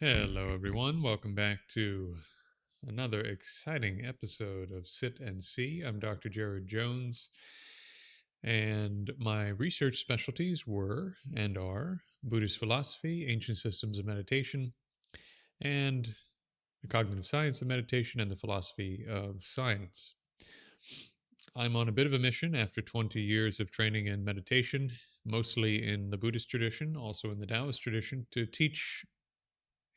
Hello, everyone. Welcome back to another exciting episode of Sit and See. I'm Dr. Jared Jones, and my research specialties were and are Buddhist philosophy, ancient systems of meditation, and the cognitive science of meditation and the philosophy of science. I'm on a bit of a mission after 20 years of training in meditation, mostly in the Buddhist tradition, also in the Taoist tradition, to teach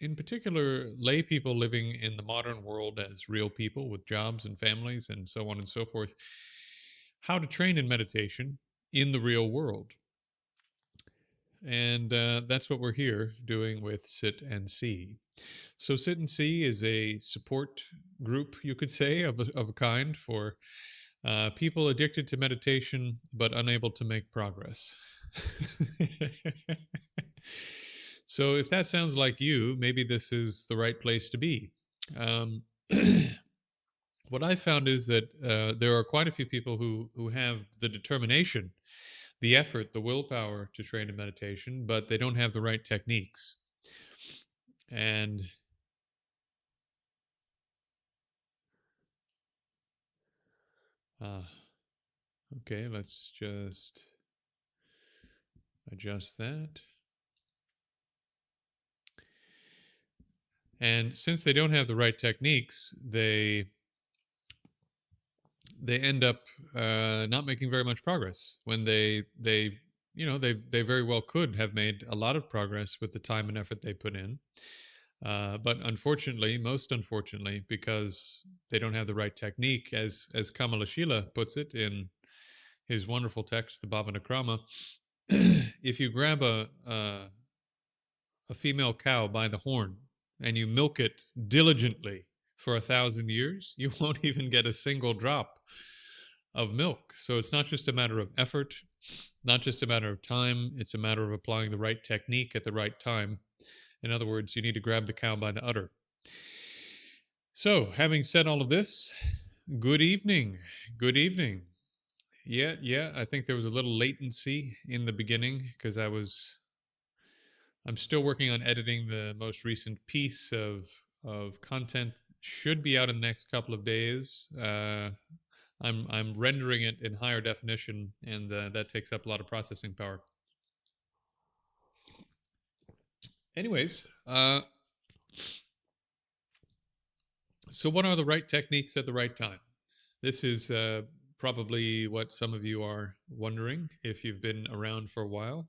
in particular, lay people living in the modern world as real people with jobs and families and so on and so forth, how to train in meditation in the real world. And that's what we're here doing with Sit and See. So, Sit and See is a support group, you could say, of a kind for people addicted to meditation but unable to make progress. So if that sounds like you, maybe this is the right place to be. Um, what I found is that there are quite a few people who have the determination, the effort, the willpower to train in meditation, but they don't have the right techniques. And okay, let's just adjust that. And since they don't have the right techniques, they end up not making very much progress when they very well could have made a lot of progress with the time and effort they put in. But unfortunately, most unfortunately, because they don't have the right technique, as Kamalashila puts it in his wonderful text, the Bhavanakrama, if you grab a female cow by the horn and you milk it diligently for 1,000 years, you won't even get a single drop of milk. So it's not just a matter of effort, not just a matter of time, it's a matter of applying the right technique at the right time. In other words, you need to grab the cow by the udder. So, having said all of this, good evening. Good evening. Yeah, I think there was a little latency in the beginning because I'm still working on editing the most recent piece of content. Should be out in the next couple of days. I'm rendering it in higher definition, and that takes up a lot of processing power. Anyways, so what are the right techniques at the right time? This is probably what some of you are wondering if you've been around for a while.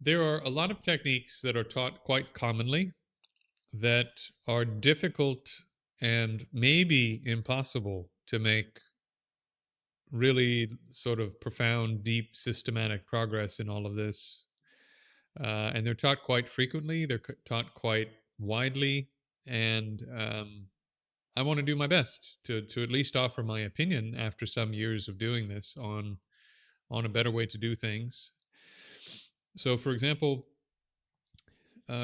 There are a lot of techniques that are taught quite commonly that are difficult and maybe impossible to make really sort of profound, deep, systematic progress in all of this. And they're taught quite frequently, they're taught quite widely, and I want to do my best to at least offer my opinion after some years of doing this on a better way to do things. So, for example,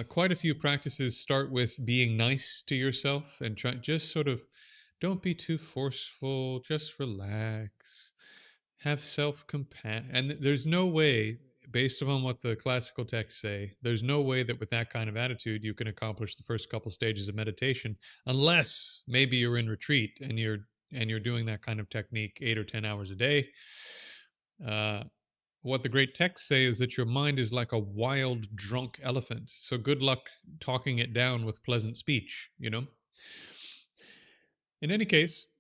quite a few practices start with being nice to yourself and just sort of don't be too forceful, just relax, have self-compassion. And there's no way, based upon what the classical texts say, there's no way that with that kind of attitude you can accomplish the first couple stages of meditation, unless maybe you're in retreat and you're doing that kind of technique 8 or 10 hours a day. What the great texts say is that your mind is like a wild, drunk elephant. So good luck talking it down with pleasant speech, you know? In any case,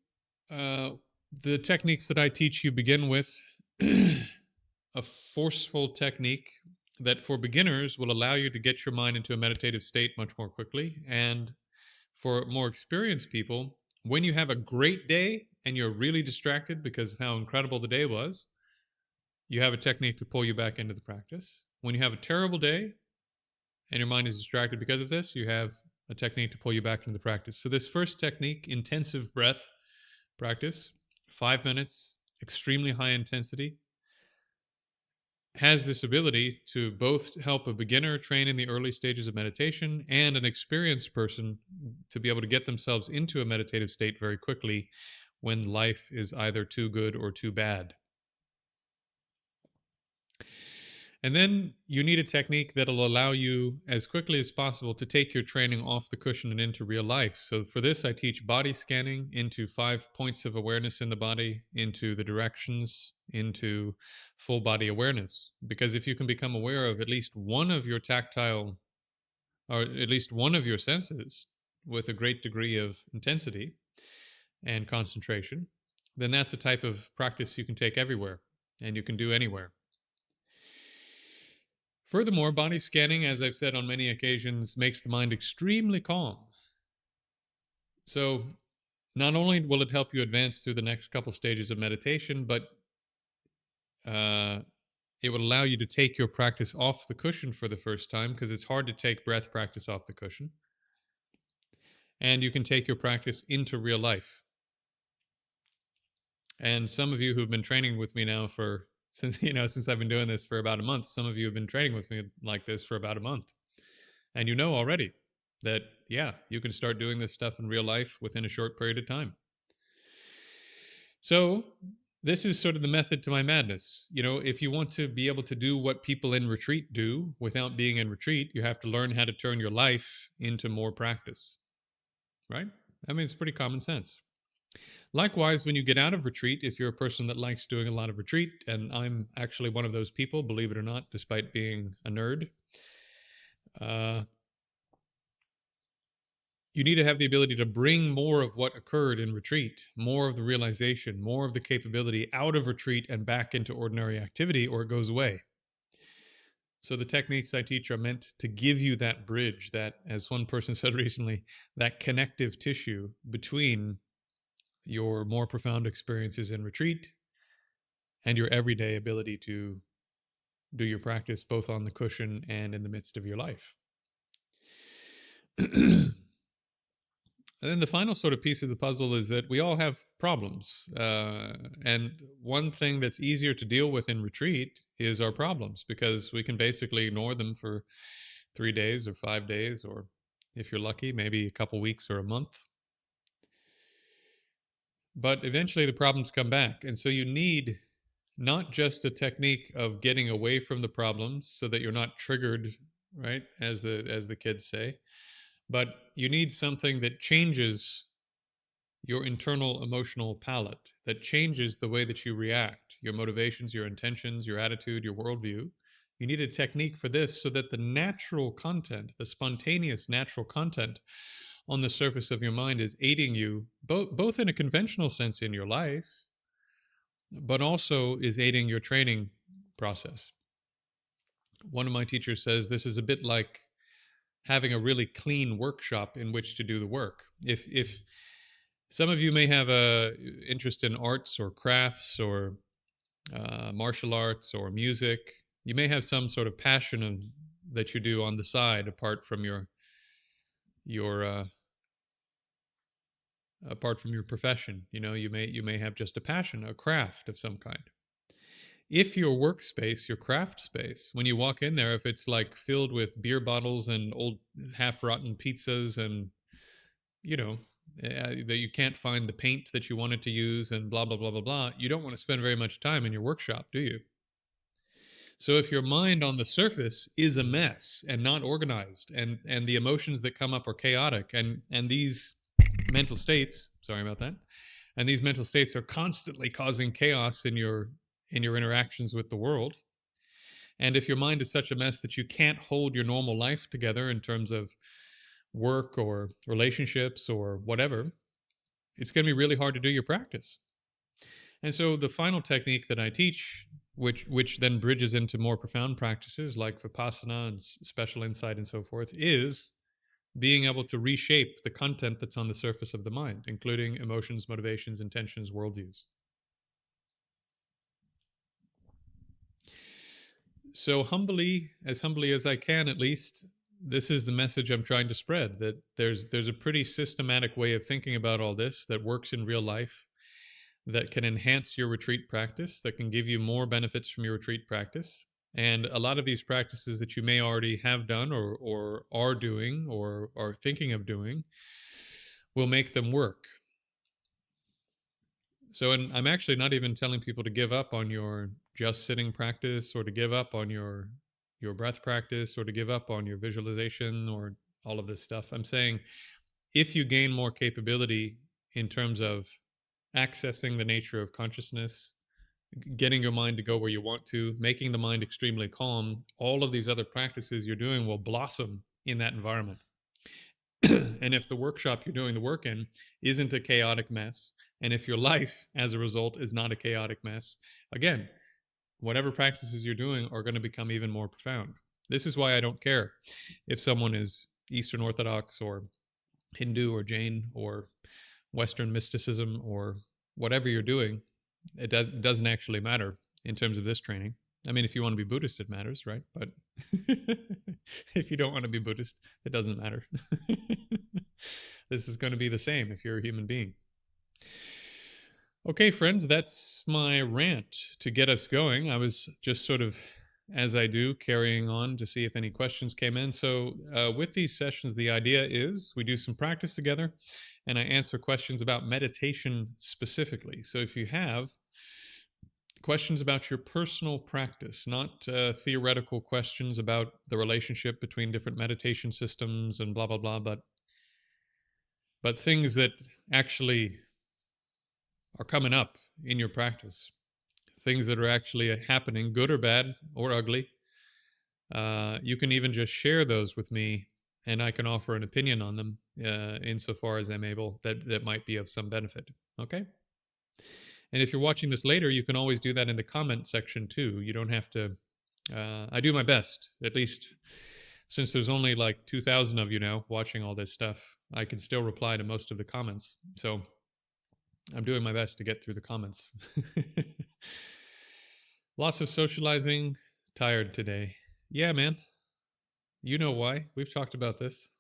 the techniques that I teach you begin with a forceful technique that for beginners will allow you to get your mind into a meditative state much more quickly. And for more experienced people, when you have a great day and you're really distracted because of how incredible the day was, you have a technique to pull you back into the practice. When you have a terrible day and your mind is distracted because of this, you have a technique to pull you back into the practice. So this first technique, intensive breath practice, 5 minutes, extremely high intensity, has this ability to both help a beginner train in the early stages of meditation and an experienced person to be able to get themselves into a meditative state very quickly when life is either too good or too bad. And then you need a technique that'll allow you as quickly as possible to take your training off the cushion and into real life. So for this, I teach body scanning into 5 points of awareness in the body, into the directions, into full body awareness. Because if you can become aware of at least one of your tactile, or at least one of your senses with a great degree of intensity and concentration, then that's a type of practice you can take everywhere and you can do anywhere. Furthermore, body scanning, as I've said on many occasions, makes the mind extremely calm. So not only will it help you advance through the next couple stages of meditation, but it will allow you to take your practice off the cushion for the first time, because it's hard to take breath practice off the cushion. And you can take your practice into real life. And some of you who've been training with me now since I've been doing this for about a month, some of you have been training with me like this for about a month. And you know already that, yeah, you can start doing this stuff in real life within a short period of time. So this is sort of the method to my madness. If you want to be able to do what people in retreat do without being in retreat, you have to learn how to turn your life into more practice, right? I mean, it's pretty common sense. Likewise, when you get out of retreat, if you're a person that likes doing a lot of retreat, and I'm actually one of those people, believe it or not, despite being a nerd, you need to have the ability to bring more of what occurred in retreat, more of the realization, more of the capability out of retreat and back into ordinary activity, or it goes away. So the techniques I teach are meant to give you that bridge, that, as one person said recently, that connective tissue between your more profound experiences in retreat and your everyday ability to do your practice both on the cushion and in the midst of your life. And then the final sort of piece of the puzzle is that we all have problems. And one thing that's easier to deal with in retreat is our problems, because we can basically ignore them for 3 days or 5 days, or if you're lucky, maybe a couple weeks or a month. But eventually the problems come back. And so you need not just a technique of getting away from the problems so that you're not triggered, right, as the kids say, but you need something that changes your internal emotional palette, that changes the way that you react, your motivations, your intentions, your attitude, your worldview. You need a technique for this so that the natural content, the spontaneous natural content on the surface of your mind is aiding you, both in a conventional sense in your life, but also is aiding your training process. One of my teachers says this is a bit like having a really clean workshop in which to do the work. If some of you may have a interest in arts or crafts or martial arts or music, you may have some sort of passion that you do on the side apart from your profession. You may have just a passion, a craft of some kind. If your workspace, your craft space, when you walk in there, if it's like filled with beer bottles and old half-rotten pizzas and, that you can't find the paint that you wanted to use and blah, blah, blah, blah, blah, you don't want to spend very much time in your workshop, do you? So if your mind on the surface is a mess and not organized, and the emotions that come up are chaotic, and these mental states, sorry about that, and these mental states are constantly causing chaos in your interactions with the world. And if your mind is such a mess that you can't hold your normal life together in terms of work or relationships or whatever, it's going to be really hard to do your practice. And so the final technique that I teach, which then bridges into more profound practices like Vipassana and special insight and so forth, is being able to reshape the content that's on the surface of the mind, including emotions, motivations, intentions, worldviews. So humbly as I can, at least, this is the message I'm trying to spread, that there's a pretty systematic way of thinking about all this that works in real life, that can enhance your retreat practice, that can give you more benefits from your retreat practice. And a lot of these practices that you may already have done or are doing or are thinking of doing will make them work. So, and I'm actually not even telling people to give up on your just sitting practice, or to give up on your breath practice, or to give up on your visualization, or all of this stuff. I'm saying if you gain more capability in terms of accessing the nature of consciousness, getting your mind to go where you want to, making the mind extremely calm, all of these other practices you're doing will blossom in that environment. And if the workshop you're doing the work in isn't a chaotic mess, and if your life as a result is not a chaotic mess, again, whatever practices you're doing are going to become even more profound. This is why I don't care if someone is Eastern Orthodox or Hindu or Jain or Western mysticism or whatever you're doing. It doesn't actually matter in terms of this training. I mean, if you want to be Buddhist, it matters, right? But if you don't want to be Buddhist, it doesn't matter. This is going to be the same if you're a human being. Okay, friends, that's my rant to get us going. I was just sort of, as I do, carrying on to see if any questions came in. So with these sessions, the idea is we do some practice together, and I answer questions about meditation specifically. So if you have questions about your personal practice, not theoretical questions about the relationship between different meditation systems and blah, blah, blah, but things that actually are coming up in your practice, things that are actually happening, good or bad or ugly. You can even just share those with me, and I can offer an opinion on them insofar as I'm able, that might be of some benefit. Okay? And if you're watching this later, you can always do that in the comment section too. You don't have to. I do my best, at least since there's only like 2,000 of you now watching all this stuff. I can still reply to most of the comments. So I'm doing my best to get through the comments. Lots of socializing. Tired today. Yeah, man. You know why. We've talked about this.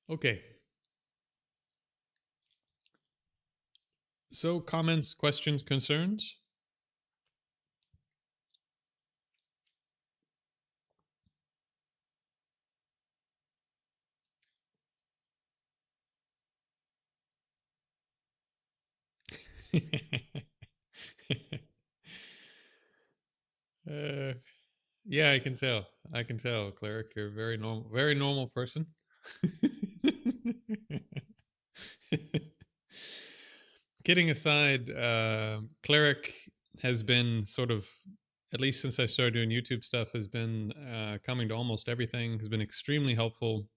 Okay. So, comments, questions, concerns? uh, yeah, I can tell. I can tell, Cleric. You're a very normal person. Kidding aside, Cleric has been sort of, at least since I started doing YouTube stuff, has been coming to almost everything, has been extremely helpful.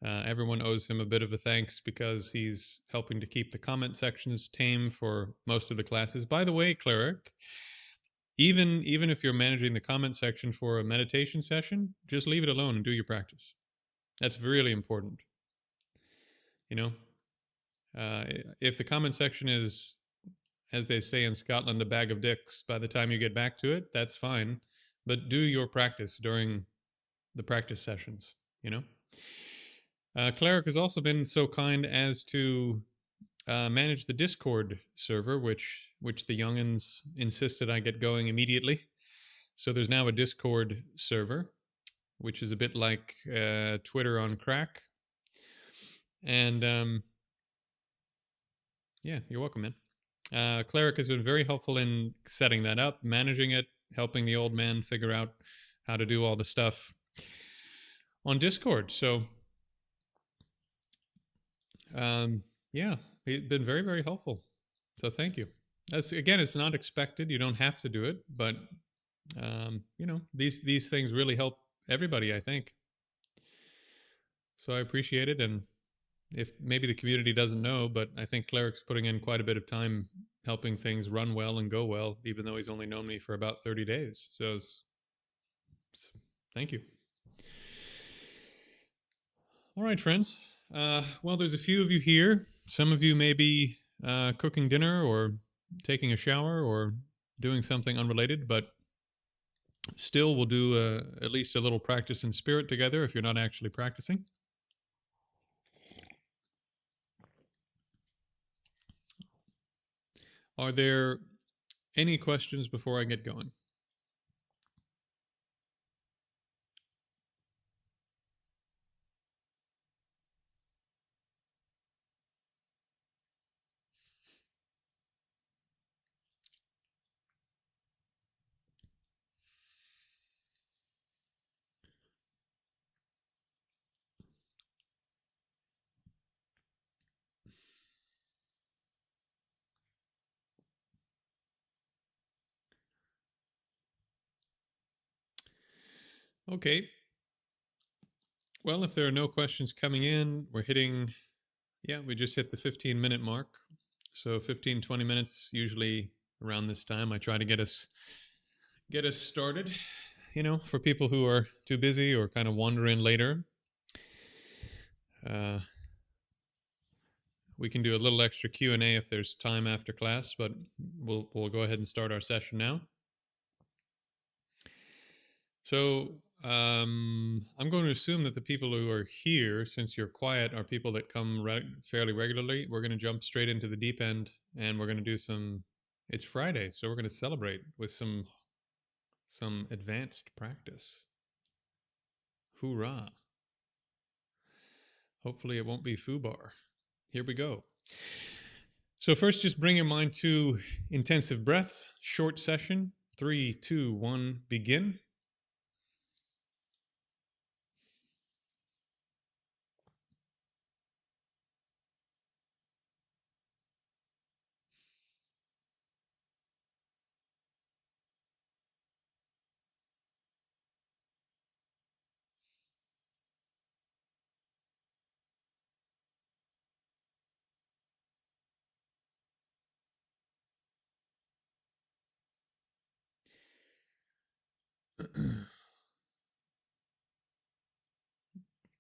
Everyone owes him a bit of a thanks because he's helping to keep the comment sections tame for most of the classes. By the way, Cleric, even if you're managing the comment section for a meditation session, just leave it alone and do your practice. That's really important. You know, if the comment section is, as they say in Scotland, a bag of dicks, by the time you get back to it, that's fine. But do your practice during the practice sessions, you know? Cleric has also been so kind as to manage the Discord server, which the youngins insisted I get going immediately. So there's now a Discord server, which is a bit like Twitter on crack. And yeah, you're welcome, man. Cleric has been very helpful in setting that up, managing it, helping the old man figure out how to do all the stuff on Discord. So yeah, he's been very helpful. So thank you. That's, again, it's not expected. You don't have to do it, but you know, these things really help everybody, I think. So I appreciate it. And if maybe the community doesn't know, but I think Cleric's putting in quite a bit of time helping things run well and go well, even though he's only known me for about 30 days. So thank you. All right, friends. Well, there's a few of you here. Some of you may be cooking dinner or taking a shower or doing something unrelated, but still we'll do at least a little practice in spirit together if you're not actually practicing. Are there any questions before I get going? Okay. Well, if there are no questions coming in, we're hitting, yeah, we just hit the 15-minute mark. So 15, 20 minutes, usually around this time, I try to get us started. For people who are too busy or kind of wander in later, uh, we can do a little extra Q&A if there's time after class, but we'll go ahead and start our session now. So I'm going to assume that the people who are here, since you're quiet, are people that come fairly regularly. We're going to jump straight into the deep end, and we're going to do some. It's Friday, so we're going to celebrate with some advanced practice. Hoorah! Hopefully, it won't be foobar. Here we go. So first, just bring your mind to intensive breath. Short session. 3, 2, 1, begin.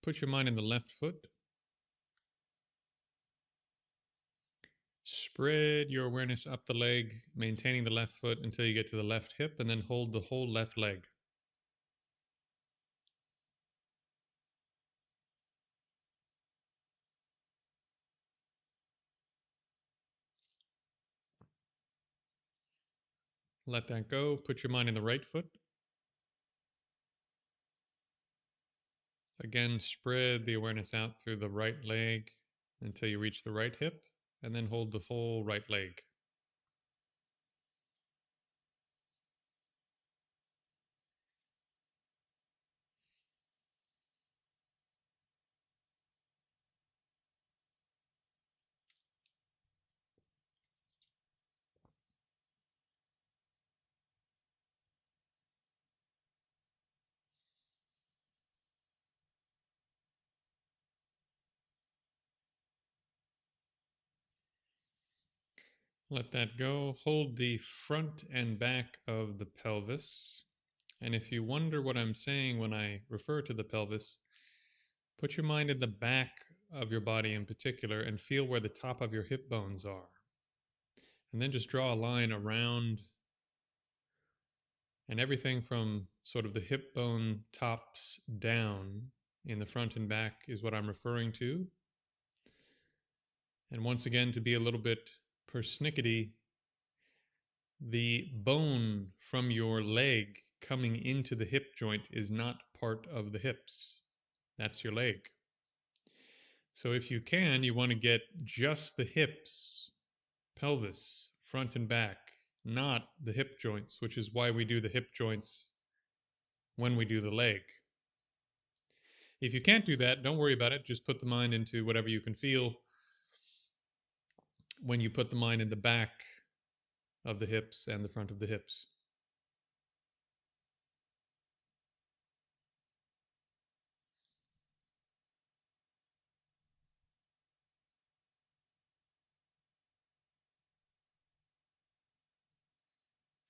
Put your mind in the left foot. Spread your awareness up the leg, maintaining the left foot until you get to the left hip, and then hold the whole left leg. Let that go. Put your mind in the right foot. Again, spread the awareness out through the right leg until you reach the right hip, and then hold the whole right leg. Let that go. Hold the front and back of the pelvis. And if you wonder what I'm saying when I refer to the pelvis, put your mind in the back of your body in particular and feel where the top of your hip bones are. And then just draw a line around, and everything from sort of the hip bone tops down in the front and back is what I'm referring to. And once again, to be a little bit persnickety, the bone from your leg coming into the hip joint is not part of the hips. That's your leg. So if you can, you want to get just the hips, pelvis, front and back, not the hip joints, which is why we do the hip joints when we do the leg. If you can't do that, don't worry about it. Just put the mind into whatever you can feel when you put the mind in the back of the hips and the front of the hips.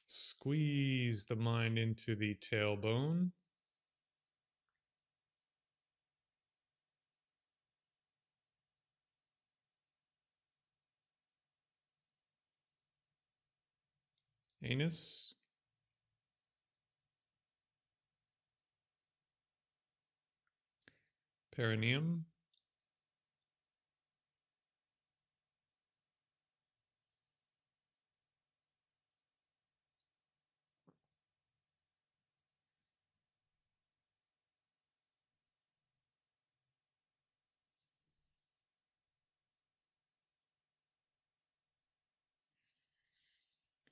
Squeeze the mind into the tailbone. Anus. Perineum.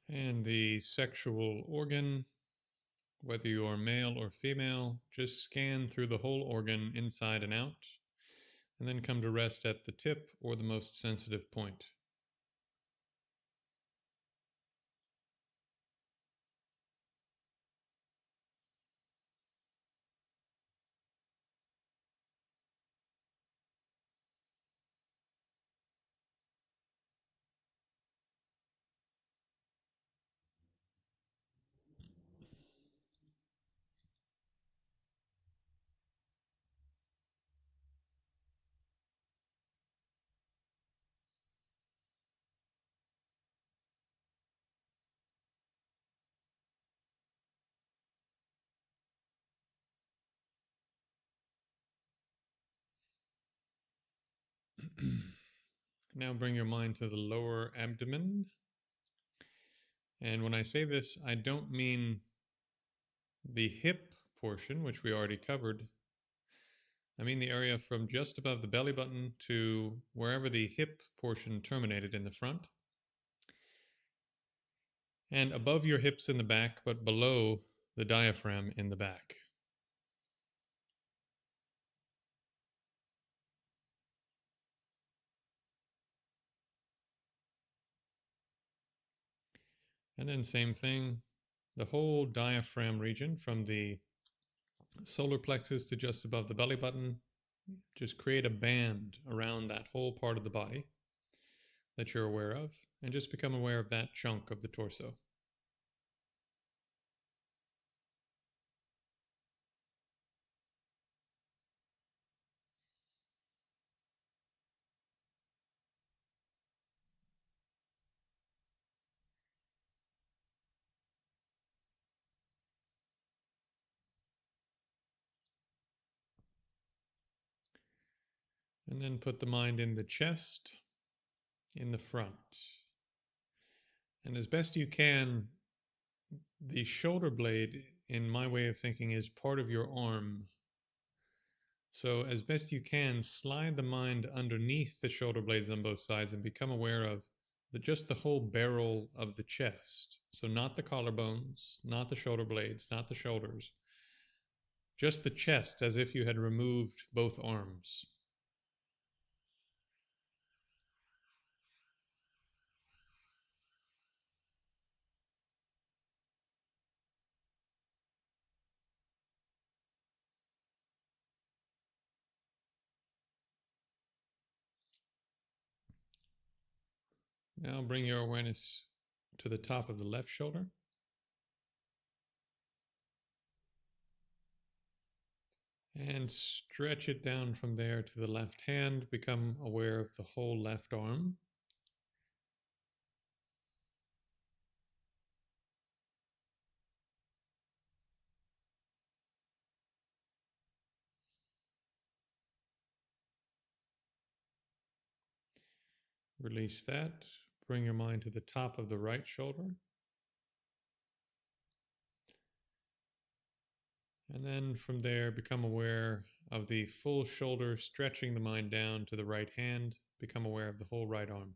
And the sexual organ, whether you are male or female, just scan through the whole organ inside and out, and then come to rest at the tip or the most sensitive point. Now bring your mind to the lower abdomen. And when I say this, I don't mean the hip portion, which we already covered. I mean the area from just above the belly button to wherever the hip portion terminated in the front. And above your hips in the back, but below the diaphragm in the back. And then same thing, the whole diaphragm region from the solar plexus to just above the belly button. Just create a band around that whole part of the body that you're aware of, and just become aware of that chunk of the torso. And then put the mind in the chest, in the front. And as best you can, the shoulder blade, in my way of thinking, is part of your arm. So as best you can, slide the mind underneath the shoulder blades on both sides and become aware of just the whole barrel of the chest. So not the collarbones, not the shoulder blades, not the shoulders, just the chest, as if you had removed both arms. Now bring your awareness to the top of the left shoulder. And stretch it down from there to the left hand. Become aware of the whole left arm. Release that. Bring your mind to the top of the right shoulder. And then from there, become aware of the full shoulder, stretching the mind down to the right hand. Become aware of the whole right arm.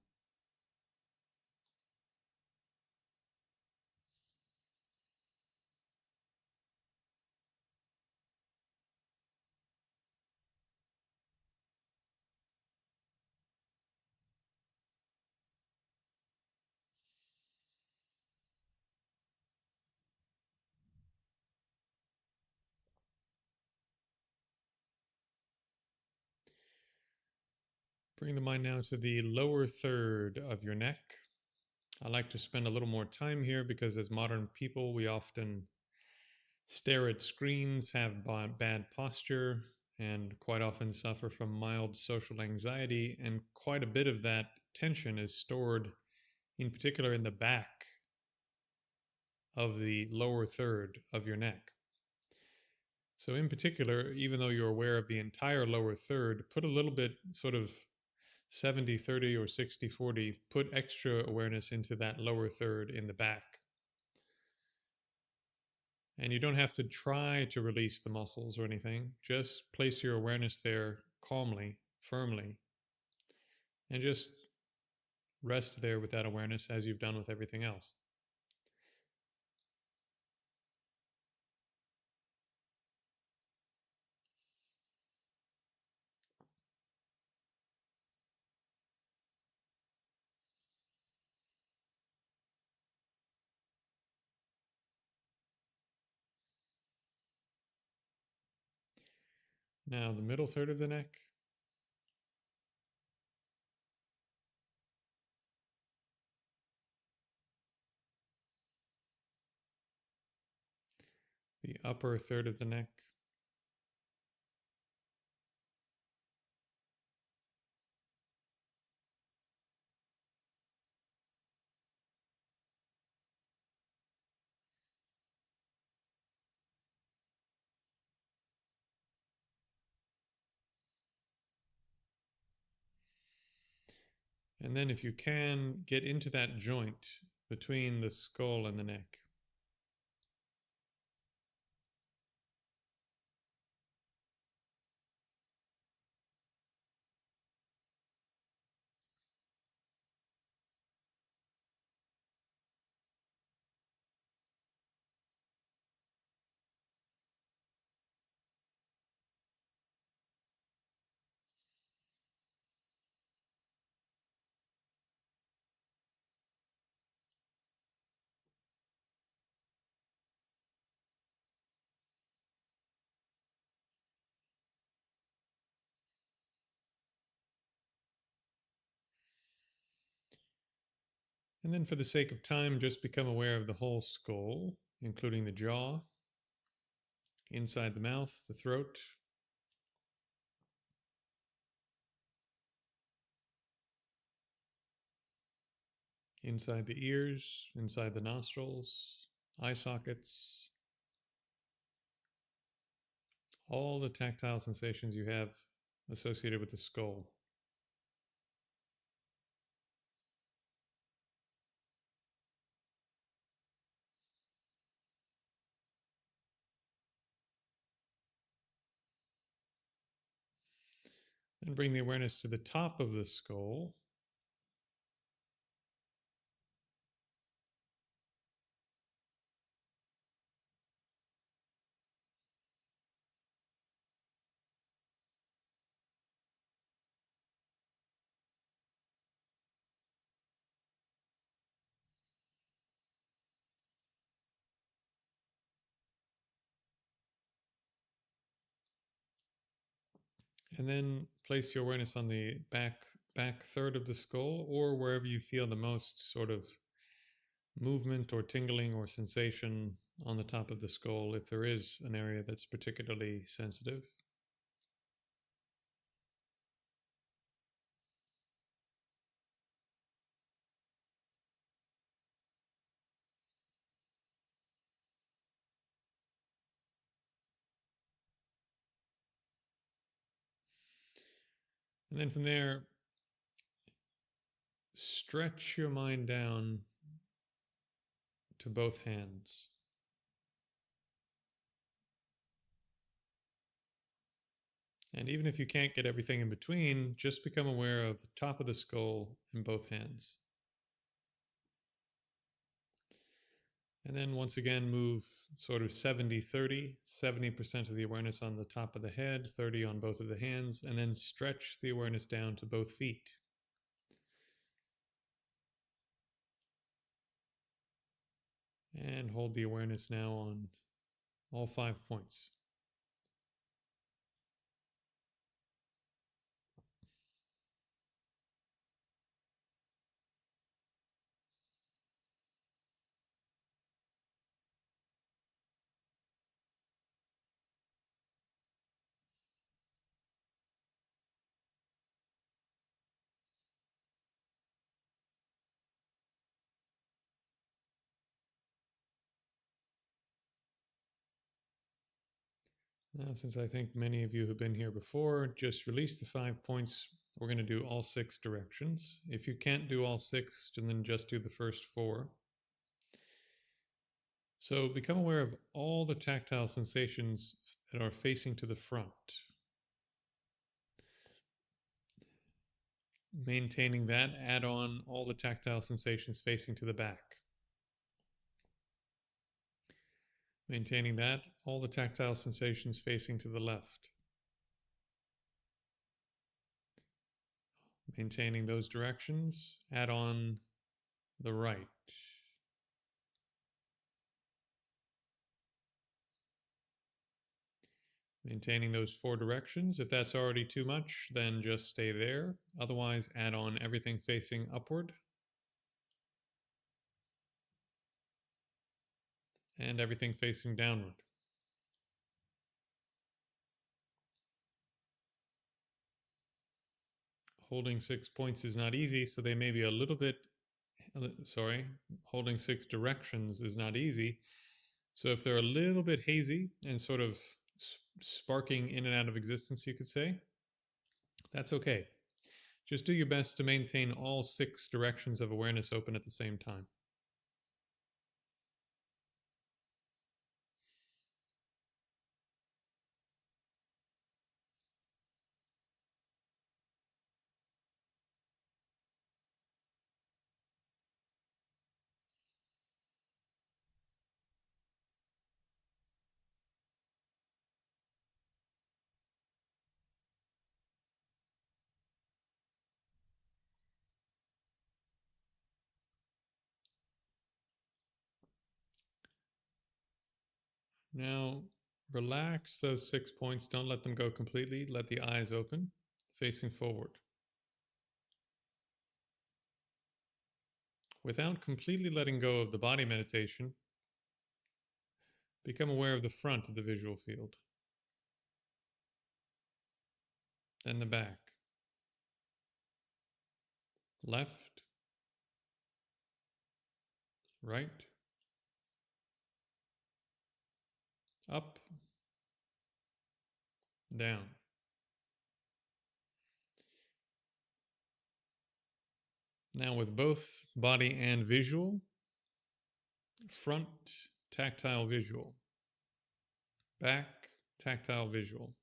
Bring the mind now to the lower third of your neck. I like to spend a little more time here because as modern people, we often stare at screens, have bad posture, and quite often suffer from mild social anxiety. And quite a bit of that tension is stored, in particular, in the back of the lower third of your neck. So, in particular, even though you're aware of the entire lower third, put a little bit sort of 70-30 or 60-40, put extra awareness into that lower third in the back. And you don't have to try to release the muscles or anything. Just place your awareness there calmly, firmly, and just rest there with that awareness as you've done with everything else. Now, the middle third of the neck. The upper third of the neck. And then, if you can, get into that joint between the skull and the neck. And then, for the sake of time, just become aware of the whole skull, including the jaw, inside the mouth, the throat, inside the ears, inside the nostrils, eye sockets, all the tactile sensations you have associated with the skull. And bring the awareness to the top of the skull. And then place your awareness on the back third of the skull, or wherever you feel the most sort of movement or tingling or sensation on the top of the skull, if there is an area that's particularly sensitive. And then from there, stretch your mind down to both hands. And even if you can't get everything in between, just become aware of the top of the skull in both hands. And then once again, move sort of 70-30, 70% of the awareness on the top of the head, 30 on both of the hands, and then stretch the awareness down to both feet. And hold the awareness now on all 5 points. Now, since I think many of you have been here before, just release the 5 points. We're going to do all 6 directions. If you can't do all 6, then just do the first 4. So become aware of all the tactile sensations that are facing to the front. Maintaining that, add on all the tactile sensations facing to the back. Maintaining that, all the tactile sensations facing to the left. Maintaining those directions, add on the right. Maintaining those 4 directions. If that's already too much, then just stay there. Otherwise, add on everything facing upward and everything facing downward. Holding 6 points is not easy, so they may be a little bit, holding 6 directions is not easy. So if they're a little bit hazy and sort of sparking in and out of existence, you could say, that's okay. Just do your best to maintain all 6 directions of awareness open at the same time. Now, relax those 6 points. Don't let them go completely. Let the eyes open, facing forward. Without completely letting go of the body meditation, become aware of the front of the visual field, then the back, left, right, up, down. Now, with both body and visual, front, tactile visual, back, tactile visual,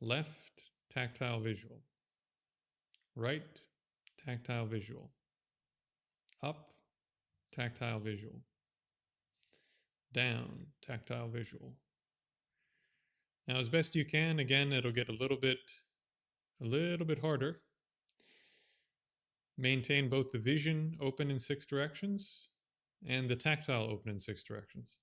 left, tactile visual, right, tactile visual, up, tactile visual, down, tactile visual. Now, as best you can, again, it'll get a little bit harder. Maintain both the vision open in 6 directions and the tactile open in 6 directions.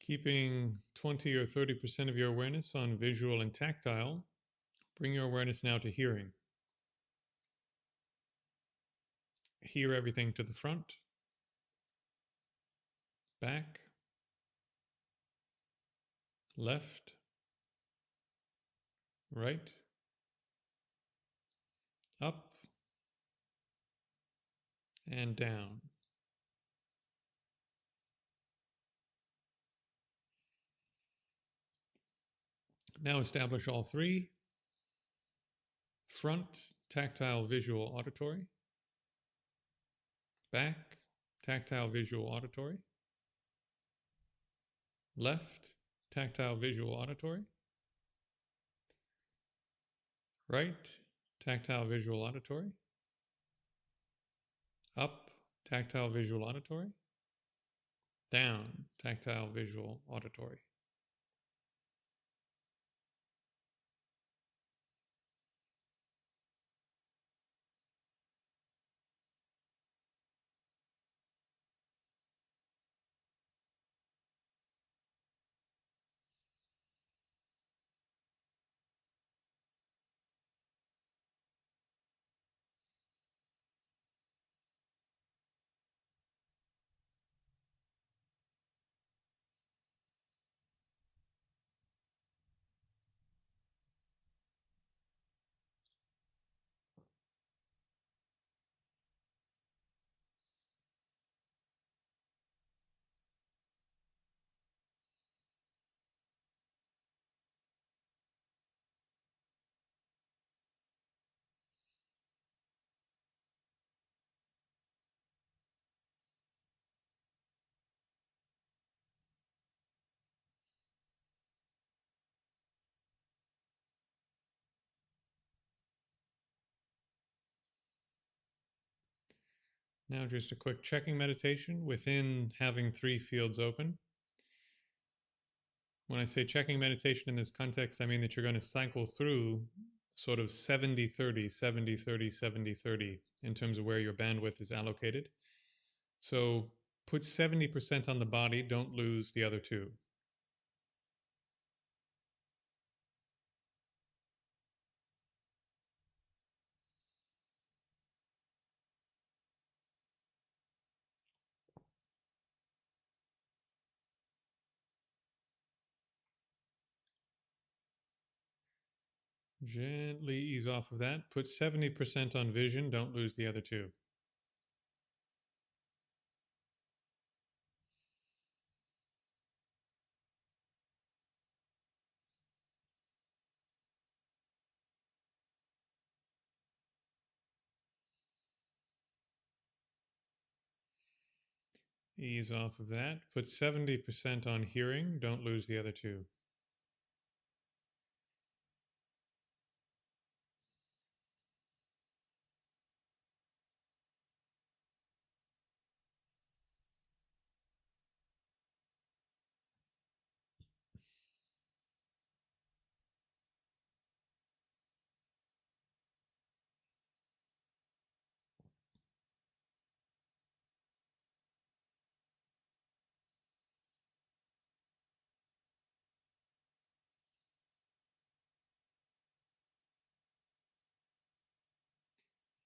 Keeping 20 or 30% of your awareness on visual and tactile, bring your awareness now to hearing. Hear everything to the front, back, left, right, up, and down. Now establish all 3. Front, tactile, visual, auditory. Back, tactile, visual, auditory. Left, tactile, visual, auditory. Right, tactile, visual, auditory. Up, tactile, visual, auditory. Down, tactile, visual, auditory. Now just a quick checking meditation within having 3 fields open. When I say checking meditation in this context, I mean that you're going to cycle through sort of 70-30, 70-30, 70-30 in terms of where your bandwidth is allocated. So put 70% on the body, don't lose the other 2. Gently ease off of that. Put 70% on vision. Don't lose the other two. Ease off of that. Put 70% on hearing. Don't lose the other two.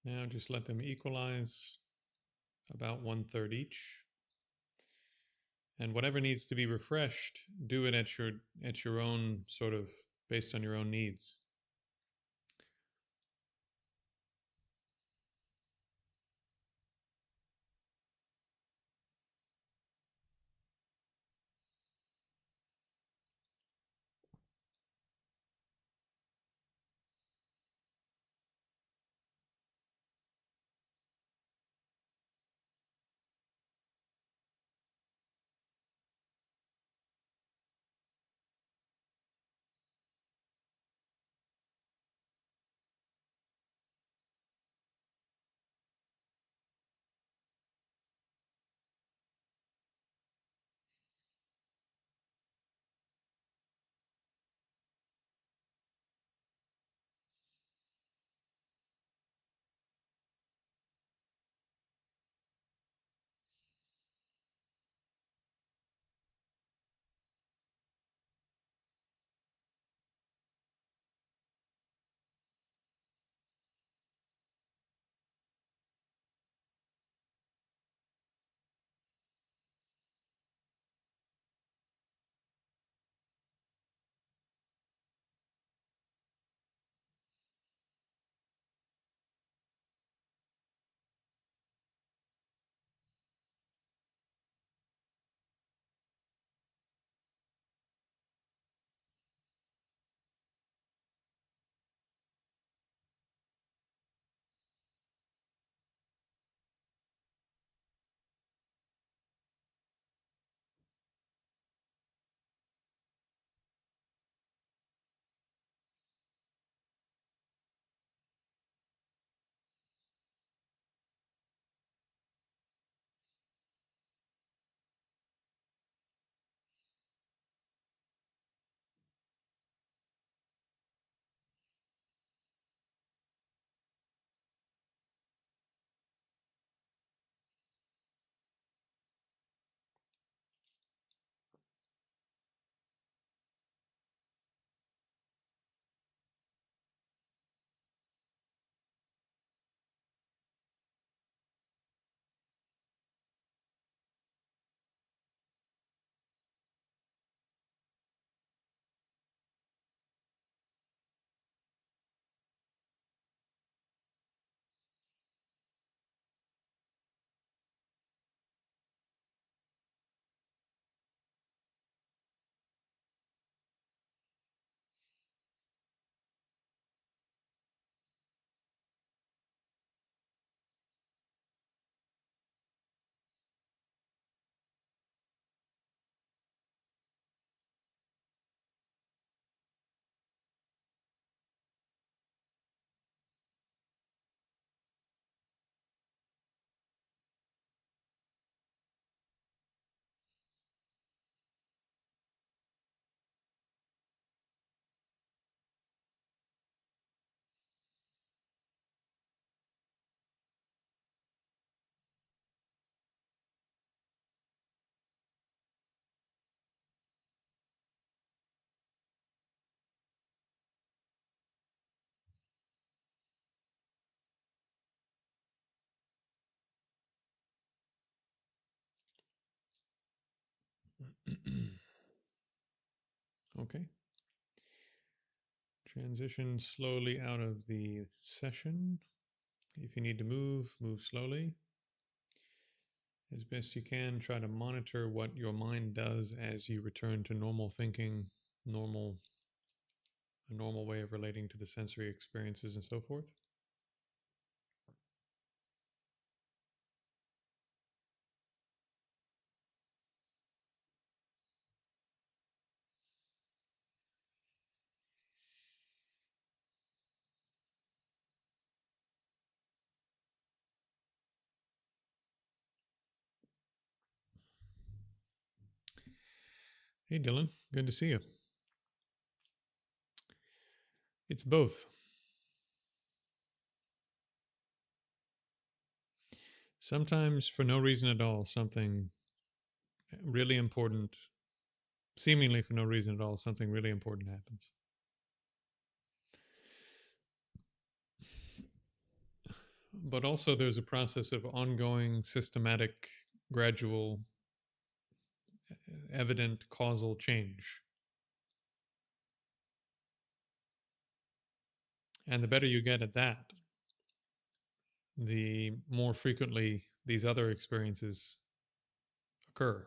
Now just let them equalize about 1/3 each. And whatever needs to be refreshed, do it at your own sort of based on your own needs. Okay. Transition slowly out of the session. If you need to move, move slowly. As best you can, try to monitor what your mind does as you return to normal thinking, a normal way of relating to the sensory experiences and so forth. Hey, Dylan. Good to see you. It's both. Sometimes, for no reason at all, something really important, seemingly for no reason at all, something really important happens. But also, there's a process of ongoing, systematic, gradual, evident causal change. And the better you get at that, the more frequently these other experiences occur.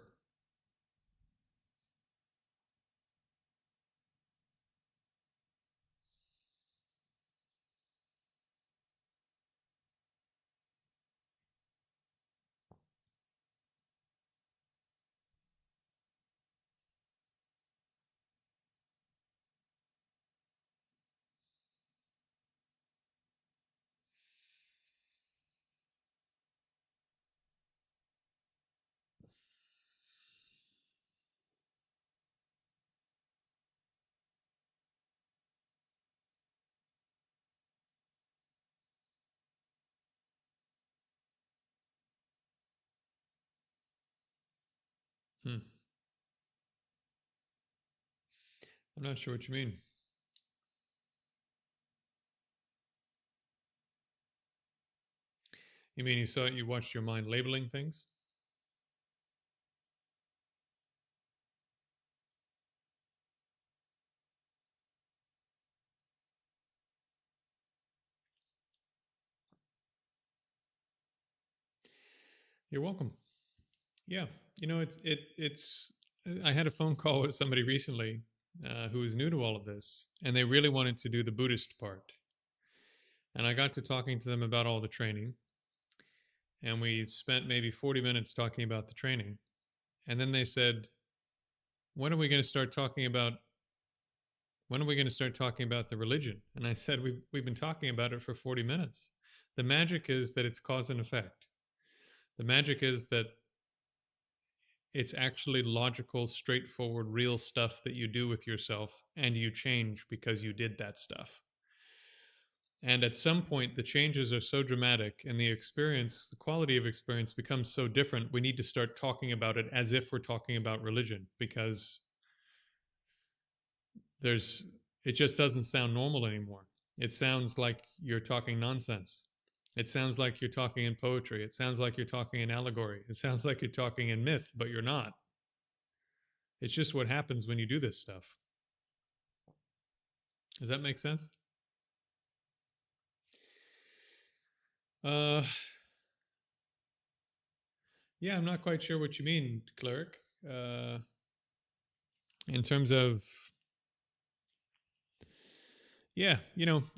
Hmm. I'm not sure what you mean. You mean you watched your mind labeling things? You're welcome. Yeah, it's. I had a phone call with somebody recently who is new to all of this, and they really wanted to do the Buddhist part. And I got to talking to them about all the training, and we spent maybe 40 minutes talking about the training. And then they said, "When are we going to start talking about when are we going to start talking about the religion?" And I said, "We've been talking about it for 40 minutes. The magic is that it's cause and effect. The magic is that it's actually logical, straightforward, real stuff that you do with yourself, and you change because you did that stuff. And at some point, the changes are so dramatic and the quality of experience becomes so different, we need to start talking about it as if we're talking about religion, because there's it just doesn't sound normal anymore. It sounds like you're talking nonsense. It sounds like you're talking in poetry. It sounds like you're talking in allegory. It sounds like you're talking in myth, but you're not. It's just what happens when you do this stuff. Does that make sense? Uh, yeah, I'm not quite sure what you mean, cleric. In terms of, yeah,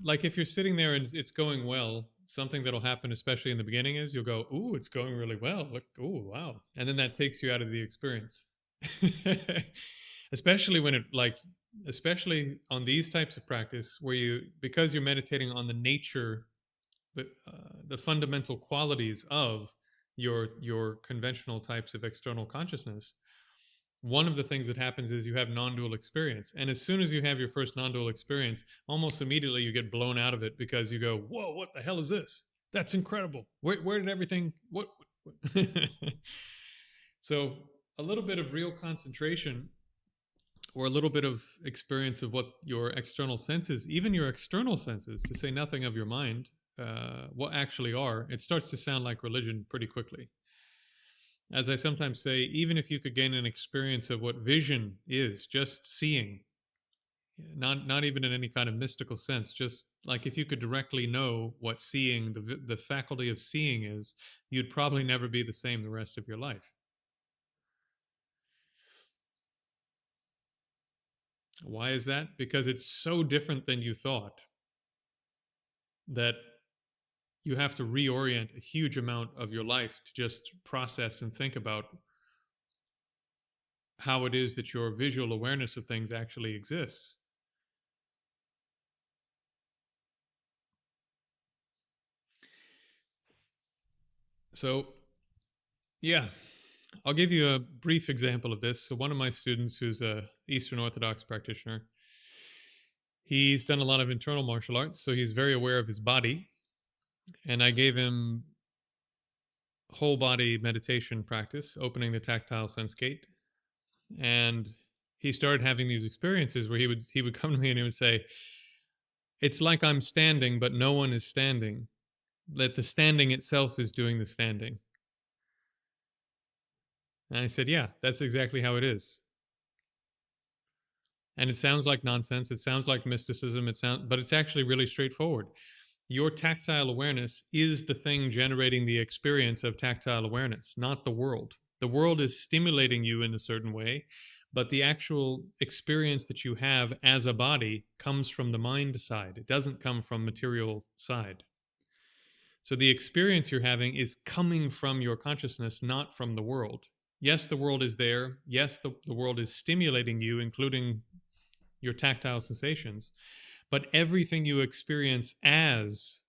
like if you're sitting there and it's going well, something that'll happen, especially in the beginning, is you'll go, "Ooh, it's going really well. Look, ooh, wow," and then that takes you out of the experience. especially when it like, especially on these types of practice where because you're meditating on the nature, the fundamental qualities of your conventional types of external consciousness. One of the things that happens is you have non-dual experience, and as soon as you have your first non-dual experience, almost immediately you get blown out of it because you go, "Whoa, what the hell is this? That's incredible. Where did everything what?" So a little bit of real concentration, or a little bit of experience of what your external senses, even your external senses, to say nothing of your mind, what actually are, it starts to sound like religion pretty quickly. As I sometimes say, even if you could gain an experience of what vision is, just seeing, not even in any kind of mystical sense. Just like if you could directly know what seeing, the faculty of seeing is, you'd probably never be the same the rest of your life. Why is that? Because it's so different than you thought that you have to reorient a huge amount of your life to just process and think about how it is that your visual awareness of things actually exists. So, yeah, I'll give you a brief example of this. So, one of my students, who's a Eastern Orthodox practitioner, he's done a lot of internal martial arts, so he's very aware of his body. And I gave him whole body meditation practice, opening the tactile sense gate. And he started having these experiences where he would come to me and he would say, "It's like I'm standing, but no one is standing. That the standing itself is doing the standing." And I said, "Yeah, that's exactly how it is." And it sounds like nonsense. It sounds like mysticism. But it's actually really straightforward. Your tactile awareness is the thing generating the experience of tactile awareness, not the world. The world is stimulating you in a certain way, but the actual experience that you have as a body comes from the mind side. It doesn't come from material side. So the experience you're having is coming from your consciousness, not from the world. Yes, the world is there. Yes, the world is stimulating you, including your tactile sensations. But everything you experience as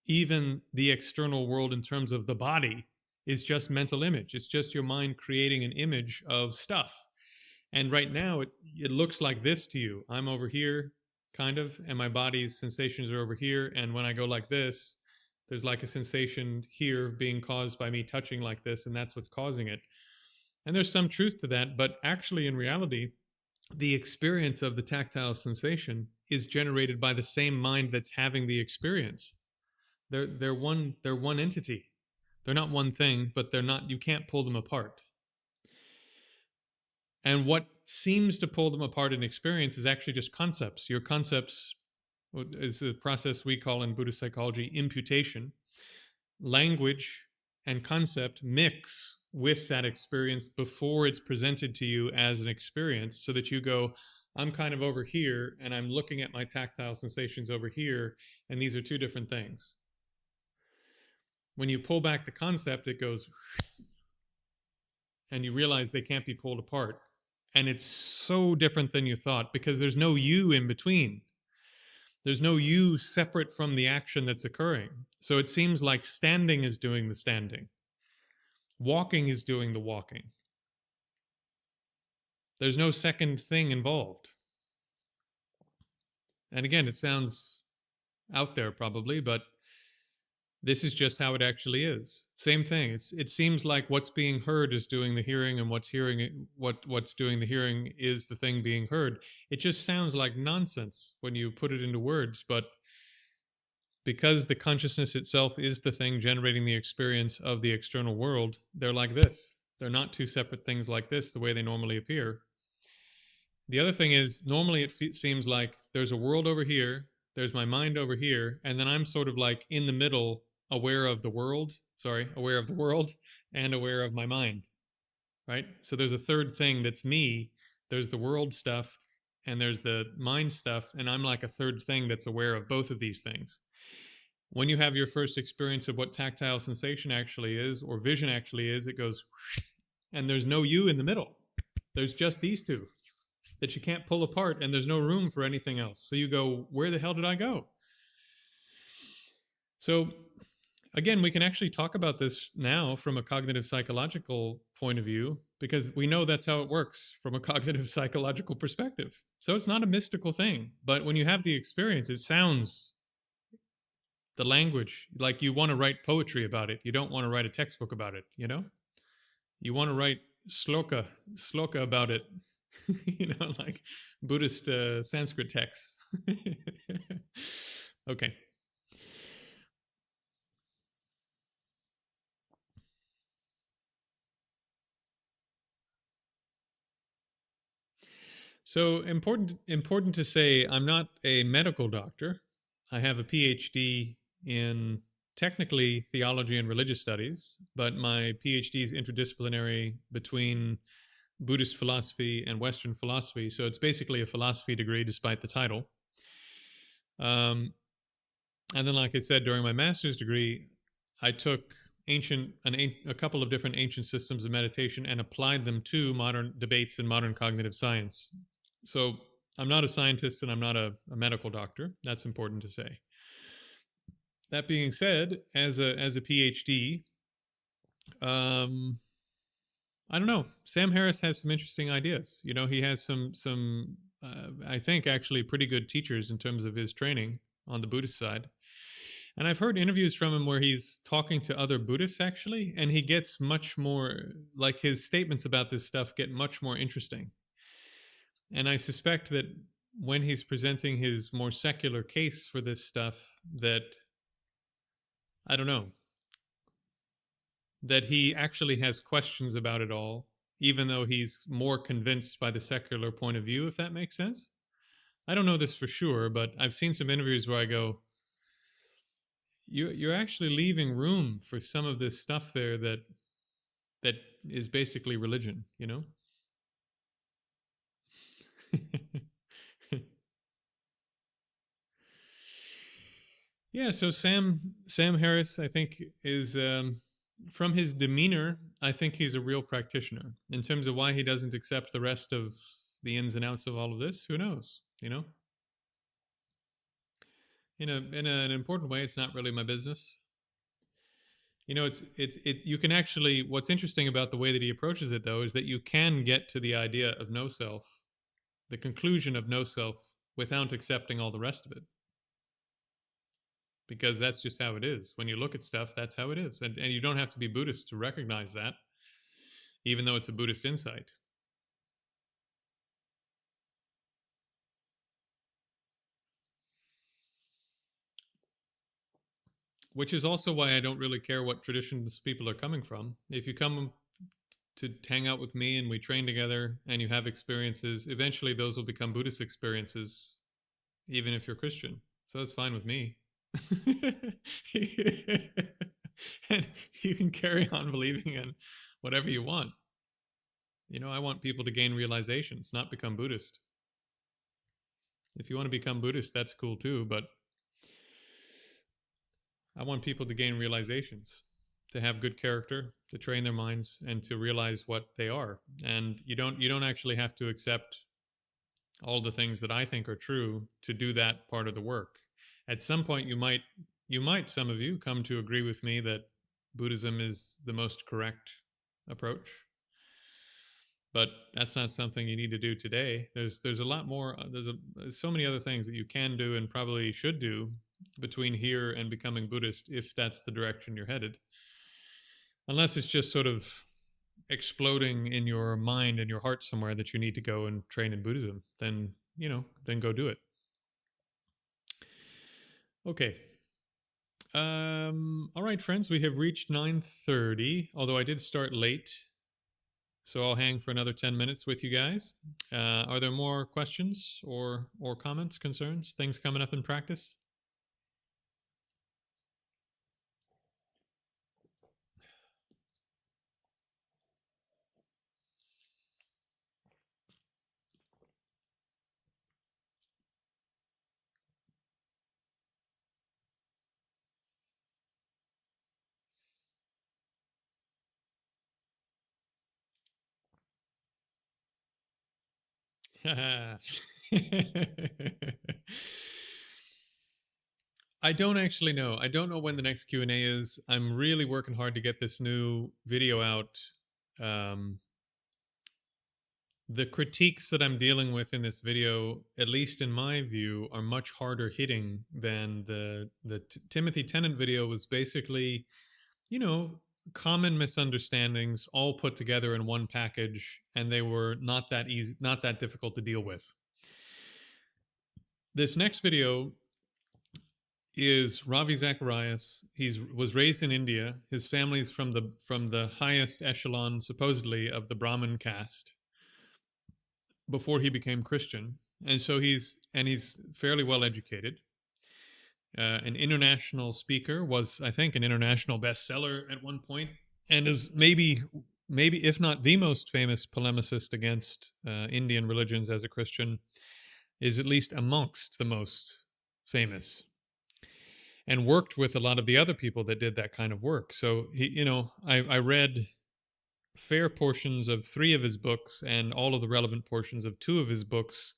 even the external world in terms of the body is just mental image. It's just your mind creating an image of stuff. And right now, it looks like this to you. I'm over here, kind of, and my body's sensations are over here. And when I go like this, there's like a sensation here being caused by me touching like this, and that's what's causing it. And there's some truth to that, but actually, in reality, the experience of the tactile sensation is generated by the same mind that's having the experience. They're one entity. They're not one thing, but they're not. You can't pull them apart. And what seems to pull them apart in experience is actually just concepts. Your concepts is a process we call in Buddhist psychology imputation. Language and concept mix with that experience before it's presented to you as an experience, so that you go, I'm kind of over here and I'm looking at my tactile sensations over here, and these are two different things. When you pull back the concept, it goes, and you realize they can't be pulled apart. And it's so different than you thought, because there's no you in between. There's no you separate from the action that's occurring. So it seems like standing is doing the standing. Walking is doing the walking. There's no second thing involved. And again, it sounds out there probably, but this is just how it actually is. Same thing. It seems like what's being heard is doing the hearing, and what's doing the hearing is the thing being heard. It just sounds like nonsense when you put it into words, but because the consciousness itself is the thing generating the experience of the external world, they're like this. They're not two separate things like this the way they normally appear. The other thing is, normally it seems like there's a world over here, there's my mind over here, and then I'm sort of like in the middle, aware of the world and aware of my mind, right? So there's a third thing that's me. There's the world stuff and there's the mind stuff, and I'm like a third thing that's aware of both of these things. When you have your first experience of what tactile sensation actually is, or vision actually is, it goes, and there's no you in the middle. There's just these two that you can't pull apart, and there's no room for anything else. So you go, where the hell did I go? So again, we can actually talk about this now from a cognitive psychological point of view, because we know that's how it works from a cognitive psychological perspective. So it's not a mystical thing, but when you have the experience, it sounds, the language, like you want to write poetry about it. You don't want to write a textbook about it, you know? You want to write sloka about it, like Buddhist Sanskrit texts. Okay. So important to say, I'm not a medical doctor. I have a PhD in technically theology and religious studies, but my PhD is interdisciplinary between Buddhist philosophy and Western philosophy. So it's basically a philosophy degree, despite the title. Um, and then, like I said, during my master's degree, I took a couple of different ancient systems of meditation and applied them to modern debates in modern cognitive science. So I'm not a scientist and I'm not a medical doctor. That's important to say. That being said, as a PhD, um, I don't know. Sam Harris has some interesting ideas. You know, he has some I think actually pretty good teachers in terms of his training on the Buddhist side. And I've heard interviews from him where he's talking to other Buddhists actually, and he gets much more, like, his statements about this stuff get much more interesting. And I suspect that when he's presenting his more secular case for this stuff, that, I don't know, that he actually has questions about it all, even though he's more convinced by the secular point of view, if that makes sense. I don't know this for sure, but I've seen some interviews where I go, you're actually leaving room for some of this stuff there that is basically religion, you know? Yeah, so Sam Harris, I think, is from his demeanor, I think he's a real practitioner. In terms of why he doesn't accept the rest of the ins and outs of all of this, who knows? You know, an important way, it's not really my business. You know, it's you can actually. What's interesting about the way that he approaches it, though, is that you can get to the idea of no self, the conclusion of no self, without accepting all the rest of it, because that's just how it is. When you look at stuff, that's how it is. And you don't have to be Buddhist to recognize that, even though it's a Buddhist insight. Which is also why I don't really care what traditions people are coming from. If you come to hang out with me and we train together and you have experiences, eventually those will become Buddhist experiences, even if you're Christian. So it's fine with me. And you can carry on believing in whatever you want. You know, I want people to gain realizations, not become Buddhist. If you want to become Buddhist, that's cool too, but I want people to gain realizations, to have good character, to train their minds, and to realize what they are. And you don't actually have to accept all the things that I think are true to do that part of the work. At some point, you might some of you come to agree with me that Buddhism is the most correct approach, but that's not something you need to do today. There's a lot more. There's so many other things that you can do and probably should do between here and becoming Buddhist, if that's the direction you're headed. Unless it's just sort of exploding in your mind and your heart somewhere that you need to go and train in Buddhism, then, then go do it. Okay. All right, friends, we have reached 9:30, although I did start late, so I'll hang for another 10 minutes with you guys. Are there more questions or comments, concerns, things coming up in practice? I don't actually know. I don't know when the next Q&A is. I'm really working hard to get this new video out. Um, the critiques that I'm dealing with in this video, at least in my view, are much harder hitting than the Timothy Tennant video was basically, you know, common misunderstandings all put together in one package, and they were not that easy, not that difficult to deal with. This next video is Ravi Zacharias. He was raised in India. His family's from the highest echelon, supposedly, of the Brahmin caste. before he became Christian, and so he's fairly well educated. An international speaker, was I think an international bestseller at one point, and is maybe if not the most famous polemicist against Indian religions as a Christian, is at least amongst the most famous, and worked with a lot of the other people that did that kind of work. So I read fair portions of 3 of his books and all of the relevant portions of 2 of his books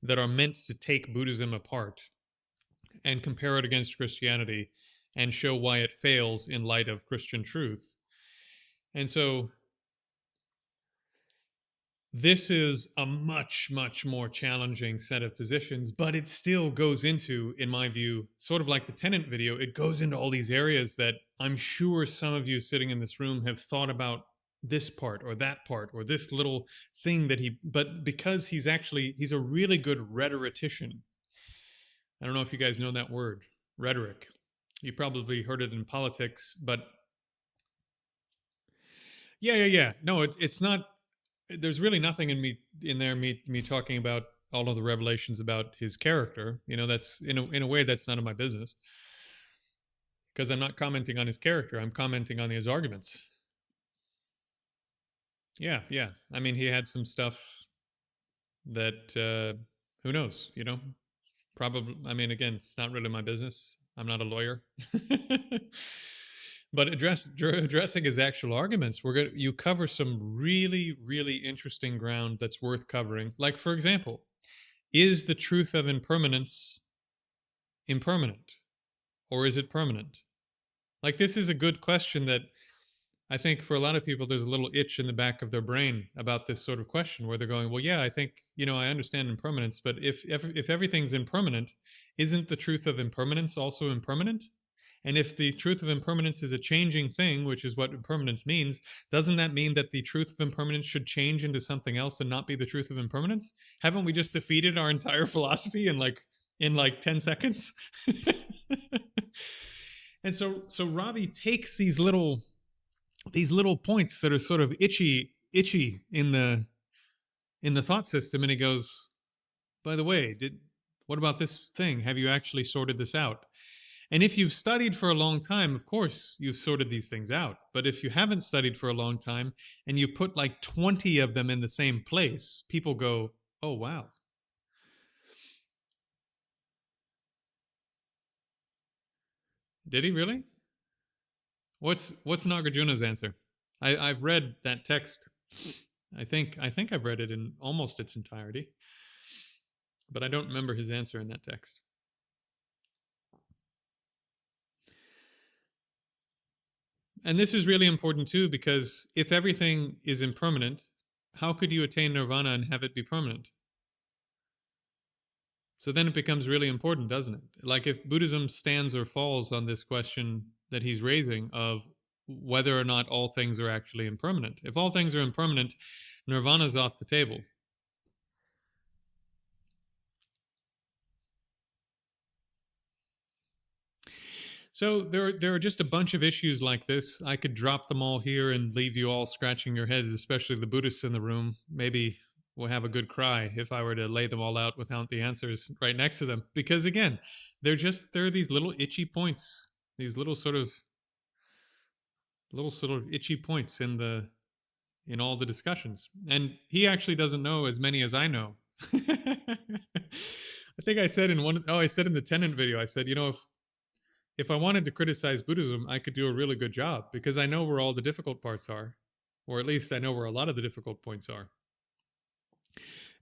that are meant to take Buddhism apart and compare it against Christianity and show why it fails in light of Christian truth. And so this is a much, much more challenging set of positions, but it still goes into, in my view, sort of like the Tenet video, it goes into all these areas that I'm sure some of you sitting in this room have thought about this part or that part or this little thing that but because he's a really good rhetorician. I don't know if you guys know that word, rhetoric. You probably heard it in politics, but yeah. No, it's not. There's really nothing in there me talking about all of the revelations about his character. That's in a way that's none of my business, because I'm not commenting on his character. I'm commenting on his arguments. Yeah. I mean, he had some stuff that who knows, probably. I mean, again, it's not really my business. I'm not a lawyer. But addressing his actual arguments, you cover some really, really interesting ground that's worth covering. Like, for example, is the truth of impermanence impermanent, or is it permanent? Like, this is a good question that I think for a lot of people, there's a little itch in the back of their brain about this sort of question, where they're going, well, yeah, I think, I understand impermanence, but if everything's impermanent, isn't the truth of impermanence also impermanent? And if the truth of impermanence is a changing thing, which is what impermanence means, doesn't that mean that the truth of impermanence should change into something else and not be the truth of impermanence? Haven't we just defeated our entire philosophy in like 10 seconds? And so Ravi takes these little points that are sort of itchy in the thought system, and he goes, by the way, what about this thing? Have you actually sorted this out? And if you've studied for a long time, of course, you've sorted these things out. But if you haven't studied for a long time and you put like 20 of them in the same place, people go, oh, wow. Did he really? What's Nagarjuna's answer? I've read that text. I think I've read it in almost its entirety, but I don't remember his answer in that text. And this is really important too, because if everything is impermanent, how could you attain nirvana and have it be permanent? So then it becomes really important, doesn't it? Like, if Buddhism stands or falls on this question that he's raising of whether or not all things are actually impermanent. If all things are impermanent, nirvana's off the table. So there are just a bunch of issues like this. I could drop them all here and leave you all scratching your heads, especially the Buddhists in the room. Maybe we'll have a good cry if I were to lay them all out without the answers right next to them. Because again, there are these little itchy points, these little sort of itchy points in all the discussions. And he actually doesn't know as many as I know. I think I said in the Tenet video, I said, if I wanted to criticize Buddhism, I could do a really good job, because I know where all the difficult parts are, or at least I know where a lot of the difficult points are.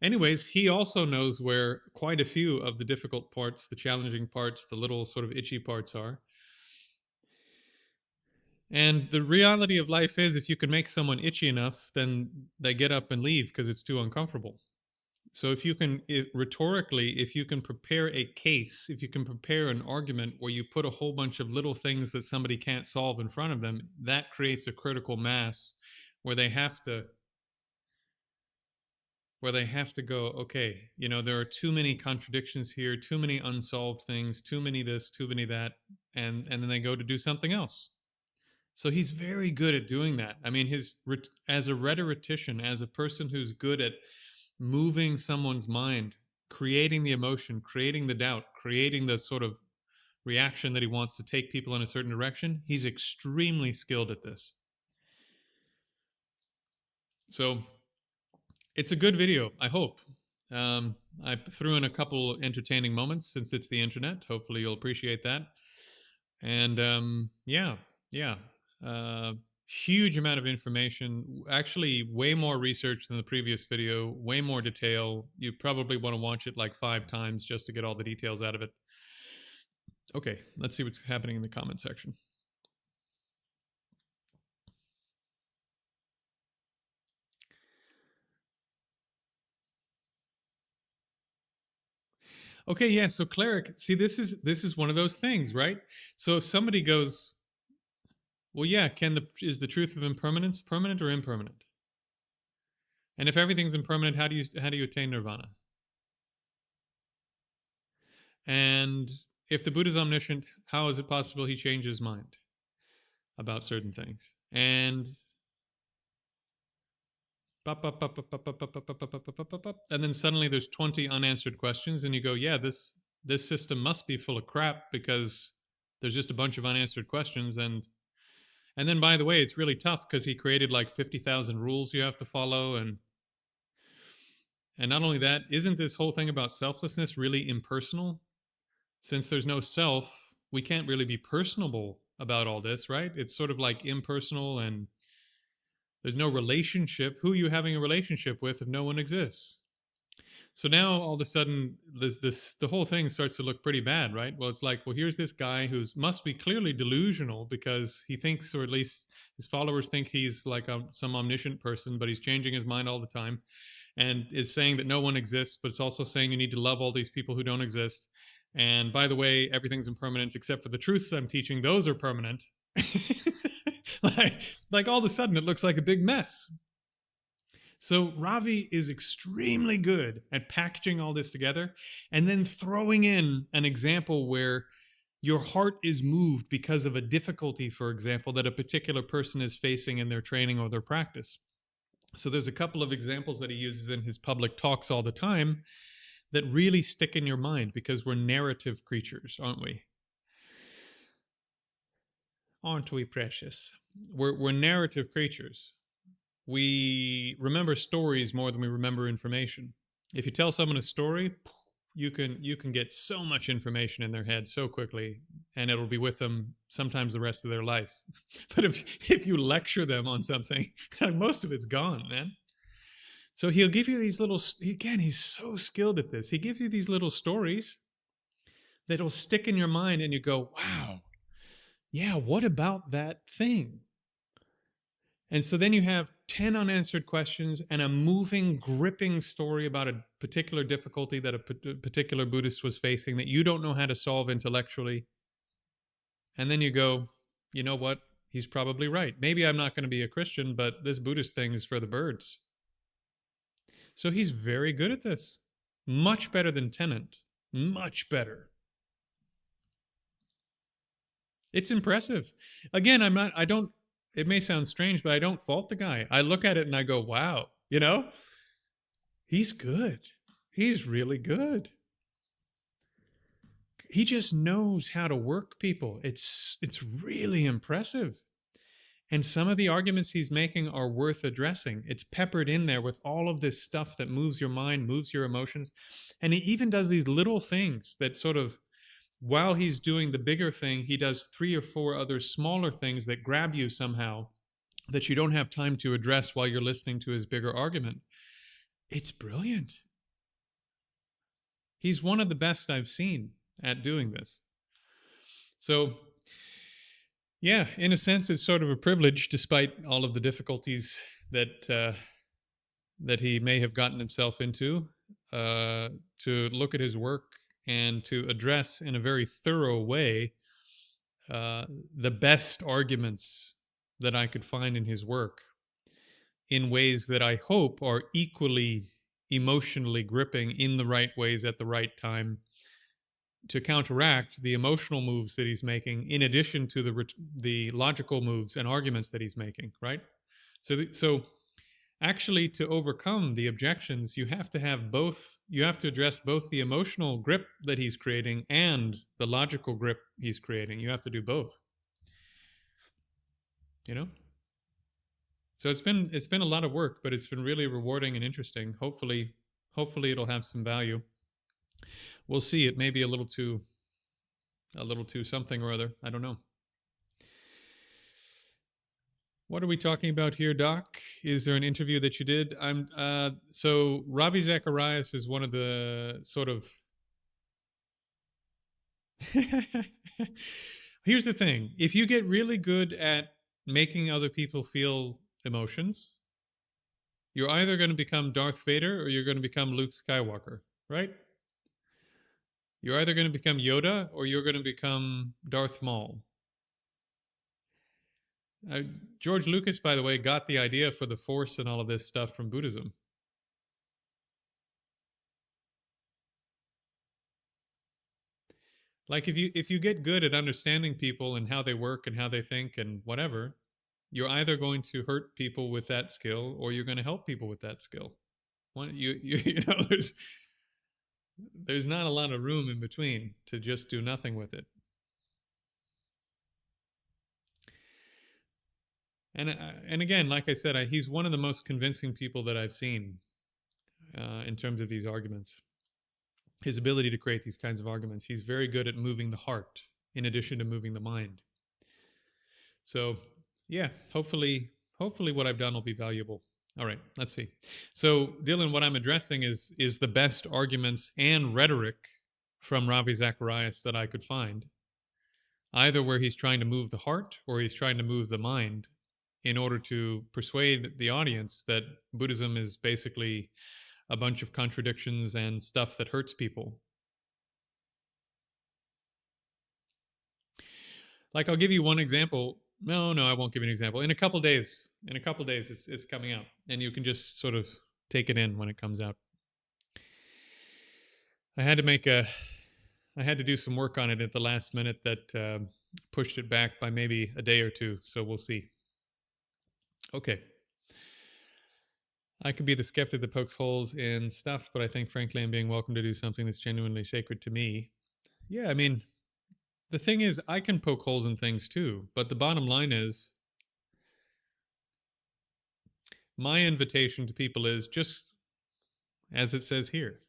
Anyways, he also knows where quite a few of the difficult parts, the challenging parts, the little sort of itchy parts are. And the reality of life is, if you can make someone itchy enough, then they get up and leave because it's too uncomfortable. So rhetorically, if you can prepare a case, if you can prepare an argument where you put a whole bunch of little things that somebody can't solve in front of them, that creates a critical mass where they have to go, okay, there are too many contradictions here, too many unsolved things, too many this, too many that, and then they go to do something else. So he's very good at doing that. I mean, as a rhetorician, as a person who's good at moving someone's mind, creating the emotion, creating the doubt, creating the sort of reaction that he wants to take people in a certain direction. He's extremely skilled at this. So it's a good video, I hope. I threw in a couple entertaining moments since it's the internet. Hopefully you'll appreciate that. And yeah. Huge amount of information. Actually, way more research than the previous video, way more detail. You probably want to watch it like 5 times just to get all the details out of it. Okay, let's see what's happening in the comment section. Okay, yeah, so cleric, see, this is one of those things, right? So if somebody goes, well, yeah, is the truth of impermanence permanent or impermanent? And if everything's impermanent, how do you attain nirvana? And if the Buddha's omniscient, how is it possible he changes his mind about certain things? And then suddenly there's 20 unanswered questions, and you go, yeah, this system must be full of crap because there's just a bunch of unanswered questions. And then, by the way, it's really tough because he created like 50,000 rules you have to follow. And not only that, isn't this whole thing about selflessness really impersonal? Since there's no self, we can't really be personable about all this, right? It's sort of like impersonal, and there's no relationship. Who are you having a relationship with if no one exists? So now all of a sudden, the whole thing starts to look pretty bad, right? Well, it's like, well, here's this guy who must be clearly delusional because he thinks, or at least his followers think he's like some omniscient person, but he's changing his mind all the time, and is saying that no one exists, but it's also saying you need to love all these people who don't exist. And by the way, everything's impermanent except for the truths I'm teaching; those are permanent. like all of a sudden, it looks like a big mess. So Ravi is extremely good at packaging all this together and then throwing in an example where your heart is moved because of a difficulty, for example, that a particular person is facing in their training or their practice. So there's a couple of examples that he uses in his public talks all the time that really stick in your mind because we're narrative creatures, aren't we? Aren't we precious? We're narrative creatures. We remember stories more than we remember information. If you tell someone a story, you can get so much information in their head so quickly, and it'll be with them sometimes the rest of their life. But if you lecture them on something, most of it's gone, man. So he'll give you these little, again, he's so skilled at this. He gives you these little stories that'll stick in your mind, and you go, wow, yeah, what about that thing? And so then you have 10 unanswered questions and a moving, gripping story about a particular difficulty that a particular Buddhist was facing that you don't know how to solve intellectually. And then you go, you know what? He's probably right. Maybe I'm not going to be a Christian, but this Buddhist thing is for the birds. So he's very good at this. Much better than Tennant. Much better. It's impressive. Again, it may sound strange, but I don't fault the guy. I look at it and I go, wow, he's good. He's really good. He just knows how to work people. It's really impressive. And some of the arguments he's making are worth addressing. It's peppered in there with all of this stuff that moves your mind, moves your emotions. And he even does these little things that sort of, while he's doing the bigger thing, he does 3 or 4 other smaller things that grab you somehow that you don't have time to address while you're listening to his bigger argument. It's brilliant. He's one of the best I've seen at doing this. So, yeah, in a sense, it's sort of a privilege, despite all of the difficulties that he may have gotten himself into, to look at his work and to address in a very thorough way the best arguments that I could find in his work in ways that I hope are equally emotionally gripping in the right ways at the right time to counteract the emotional moves that he's making in addition to the logical moves and arguments that he's making, right? So Actually, to overcome the objections, you have to have both. You have to address both the emotional grip that he's creating and the logical grip he's creating. You have to do both. You know. So it's been a lot of work, but it's been really rewarding and interesting. Hopefully it'll have some value. We'll see. It may be a little too something or other. I don't know. What are we talking about here, Doc? Is there an interview that you did? So Ravi Zacharias is one of the sort of. Here's the thing: if you get really good at making other people feel emotions, you're either going to become Darth Vader or you're going to become Luke Skywalker, right? You're either going to become Yoda or you're going to become Darth Maul. Uh, George Lucas, by the way, got the idea for the Force and all of this stuff from Buddhism. Like if you get good at understanding people and how they work and how they think and whatever, you're either going to hurt people with that skill or you're going to help people with that skill. There's not a lot of room in between to just do nothing with it. And again, like I said, he's one of the most convincing people that I've seen in terms of these arguments. His ability to create these kinds of arguments. He's very good at moving the heart in addition to moving the mind. So, yeah, hopefully what I've done will be valuable. All right, let's see. So, Dylan, what I'm addressing is the best arguments and rhetoric from Ravi Zacharias that I could find, either where he's trying to move the heart or he's trying to move the mind in order to persuade the audience that Buddhism is basically a bunch of contradictions and stuff that hurts people. Like, I'll give you one example. No, I won't give you an example. In a couple days, it's coming out, and you can just sort of take it in when it comes out. I had to do some work on it at the last minute that pushed it back by maybe a day or two. So we'll see. Okay. I could be the skeptic that pokes holes in stuff, but I think, frankly, I'm being welcome to do something that's genuinely sacred to me. Yeah, I mean, the thing is, I can poke holes in things too, but the bottom line is, my invitation to people is just as it says here,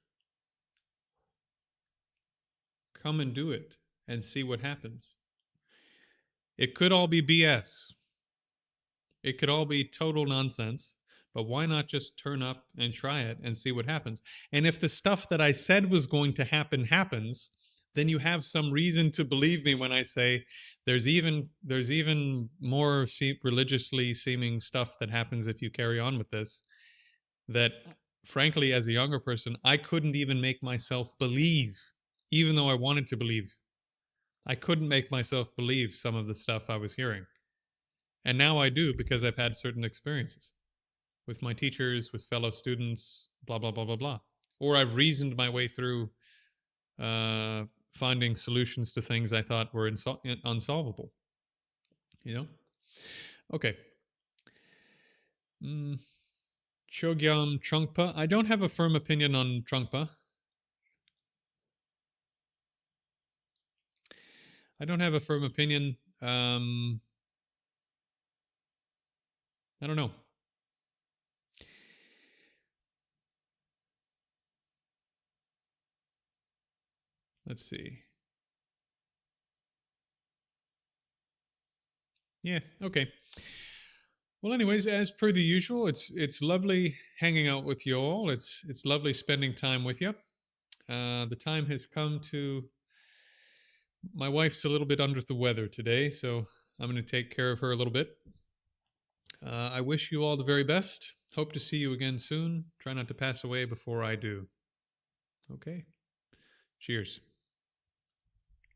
come and do it and see what happens. It could all be BS. It could all be total nonsense. But why not just turn up and try it and see what happens? And if the stuff that I said was going to happen happens, then you have some reason to believe me when I say there's even more religiously seeming stuff that happens if you carry on with this, that frankly, as a younger person, I couldn't even make myself believe, even though I wanted to believe. I couldn't make myself believe some of the stuff I was hearing. And now I do because I've had certain experiences with my teachers, with fellow students, blah, blah, blah, blah, blah. Or I've reasoned my way through finding solutions to things I thought were unsolvable. You know? Okay. Chogyam Trungpa. I don't have a firm opinion on Trungpa. I don't have a firm opinion. I don't know. Let's see. Yeah, okay. Well, anyways, as per the usual, it's lovely hanging out with you all. It's lovely spending time with you. The time has come to. My wife's a little bit under the weather today, so I'm going to take care of her a little bit. I wish you all the very best. Hope to see you again soon. Try not to pass away before I do. Okay. Cheers.